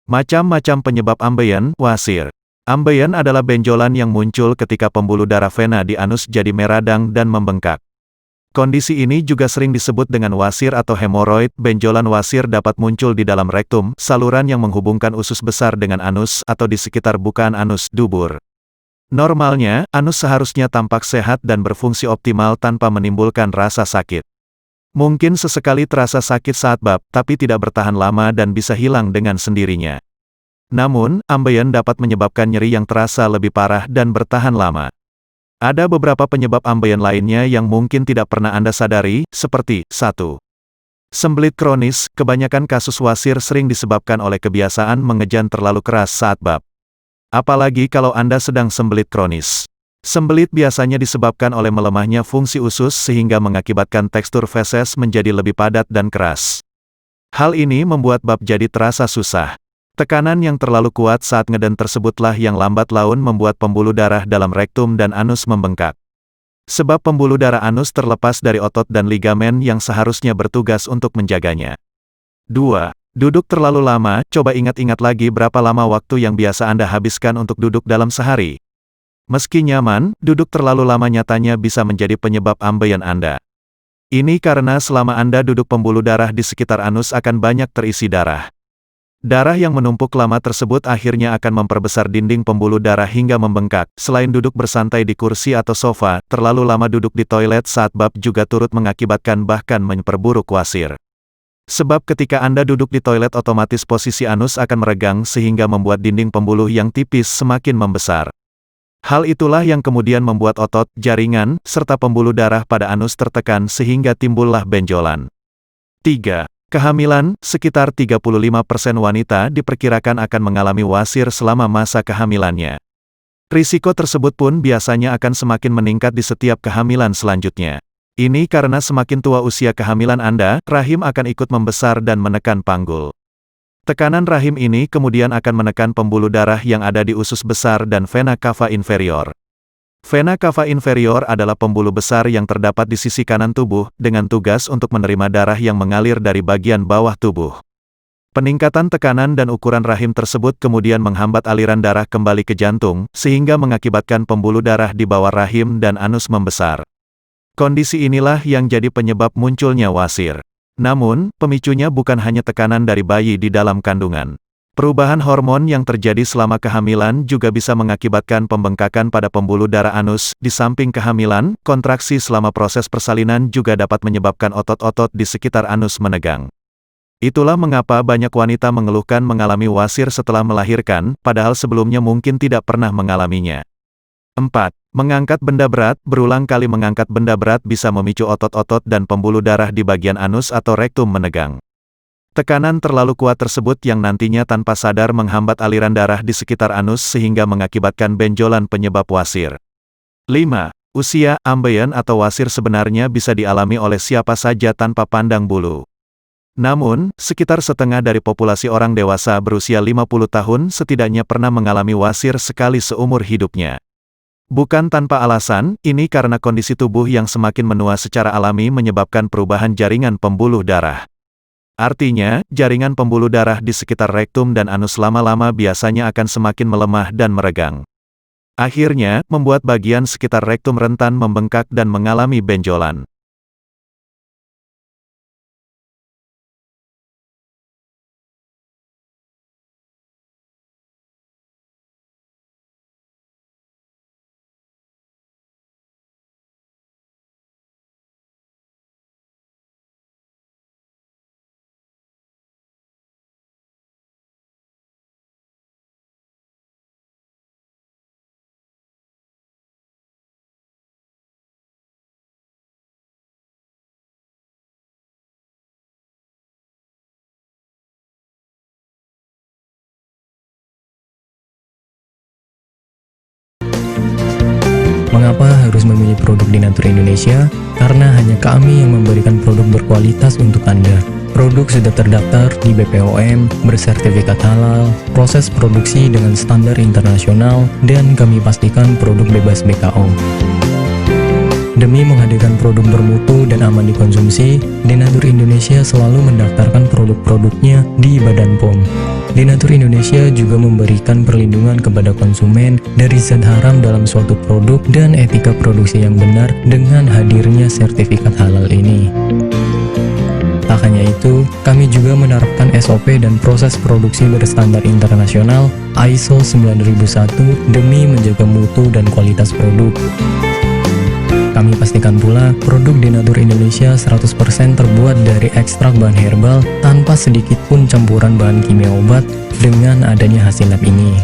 Macam-macam penyebab ambeien, wasir. Ambeien adalah benjolan yang muncul ketika pembuluh darah vena di anus jadi meradang dan membengkak. Kondisi ini juga sering disebut dengan wasir atau hemoroid. Benjolan wasir dapat muncul di dalam rektum, saluran yang menghubungkan usus besar dengan anus, atau di sekitar bukaan anus, dubur. Normalnya, anus seharusnya tampak sehat dan berfungsi optimal tanpa menimbulkan rasa sakit. Mungkin sesekali terasa sakit saat bab, tapi tidak bertahan lama dan bisa hilang dengan sendirinya. Namun, ambeien dapat menyebabkan nyeri yang terasa lebih parah dan bertahan lama. Ada beberapa penyebab ambeien lainnya yang mungkin tidak pernah Anda sadari, seperti 1. Sembelit kronis. Kebanyakan kasus wasir sering disebabkan oleh kebiasaan mengejan terlalu keras saat bab. Apalagi kalau Anda sedang sembelit kronis. Sembelit biasanya disebabkan oleh melemahnya fungsi usus sehingga mengakibatkan tekstur feses menjadi lebih padat dan keras. Hal ini membuat bab jadi terasa susah. Tekanan yang terlalu kuat saat ngeden tersebutlah yang lambat laun membuat pembuluh darah dalam rektum dan anus membengkak. Sebab pembuluh darah anus terlepas dari otot dan ligamen yang seharusnya bertugas untuk menjaganya. 2. Duduk terlalu lama. Coba ingat-ingat lagi berapa lama waktu yang biasa Anda habiskan untuk duduk dalam sehari. Meski nyaman, duduk terlalu lama nyatanya bisa menjadi penyebab ambeien Anda. Ini karena selama Anda duduk pembuluh darah di sekitar anus akan banyak terisi darah. Darah yang menumpuk lama tersebut akhirnya akan memperbesar dinding pembuluh darah hingga membengkak. Selain duduk bersantai di kursi atau sofa, terlalu lama duduk di toilet saat bab juga turut mengakibatkan bahkan memperburuk wasir. Sebab ketika Anda duduk di toilet otomatis posisi anus akan meregang sehingga membuat dinding pembuluh yang tipis semakin membesar. Hal itulah yang kemudian membuat otot, jaringan, serta pembuluh darah pada anus tertekan sehingga timbullah benjolan. 3. Kehamilan. Sekitar 35% wanita diperkirakan akan mengalami wasir selama masa kehamilannya. Risiko tersebut pun biasanya akan semakin meningkat di setiap kehamilan selanjutnya. Ini karena semakin tua usia kehamilan Anda, rahim akan ikut membesar dan menekan panggul. Tekanan rahim ini kemudian akan menekan pembuluh darah yang ada di usus besar dan vena cava inferior. Vena cava inferior adalah pembuluh besar yang terdapat di sisi kanan tubuh, dengan tugas untuk menerima darah yang mengalir dari bagian bawah tubuh. Peningkatan tekanan dan ukuran rahim tersebut kemudian menghambat aliran darah kembali ke jantung, sehingga mengakibatkan pembuluh darah di bawah rahim dan anus membesar. Kondisi inilah yang jadi penyebab munculnya wasir. Namun, pemicunya bukan hanya tekanan dari bayi di dalam kandungan. Perubahan hormon yang terjadi selama kehamilan juga bisa mengakibatkan pembengkakan pada pembuluh darah anus. Di samping kehamilan, kontraksi selama proses persalinan juga dapat menyebabkan otot-otot di sekitar anus menegang. Itulah mengapa banyak wanita mengeluhkan mengalami wasir setelah melahirkan, padahal sebelumnya mungkin tidak pernah mengalaminya. 4. Mengangkat benda berat. Berulang kali mengangkat benda berat bisa memicu otot-otot dan pembuluh darah di bagian anus atau rektum menegang. Tekanan terlalu kuat tersebut yang nantinya tanpa sadar menghambat aliran darah di sekitar anus sehingga mengakibatkan benjolan penyebab wasir. 5. Usia. Ambeien atau wasir sebenarnya bisa dialami oleh siapa saja tanpa pandang bulu. Namun, sekitar setengah dari populasi orang dewasa berusia 50 tahun setidaknya pernah mengalami wasir sekali seumur hidupnya. Bukan tanpa alasan, ini karena kondisi tubuh yang semakin menua secara alami menyebabkan perubahan jaringan pembuluh darah. Artinya, jaringan pembuluh darah di sekitar rektum dan anus lama-lama biasanya akan semakin melemah dan meregang. Akhirnya, membuat bagian sekitar rektum rentan membengkak dan mengalami benjolan. Mengapa harus memilih produk di Natur Indonesia? Karena hanya kami yang memberikan produk berkualitas untuk Anda. Produk sudah terdaftar di BPOM, bersertifikat halal, proses produksi dengan standar internasional, dan kami pastikan produk bebas BKO. Demi menghadirkan produk bermutu dan aman dikonsumsi, Denatur Indonesia selalu mendaftarkan produk-produknya di Badan POM. Denatur Indonesia juga memberikan perlindungan kepada konsumen dari zat haram dalam suatu produk dan etika produksi yang benar dengan hadirnya sertifikat halal ini. Tak hanya itu, kami juga menerapkan SOP dan proses produksi berstandar internasional ISO 9001 demi menjaga mutu dan kualitas produk. Kami pastikan pula produk Denatur Indonesia 100% terbuat dari ekstrak bahan herbal tanpa sedikit pun campuran bahan kimia obat dengan adanya hasil lab ini.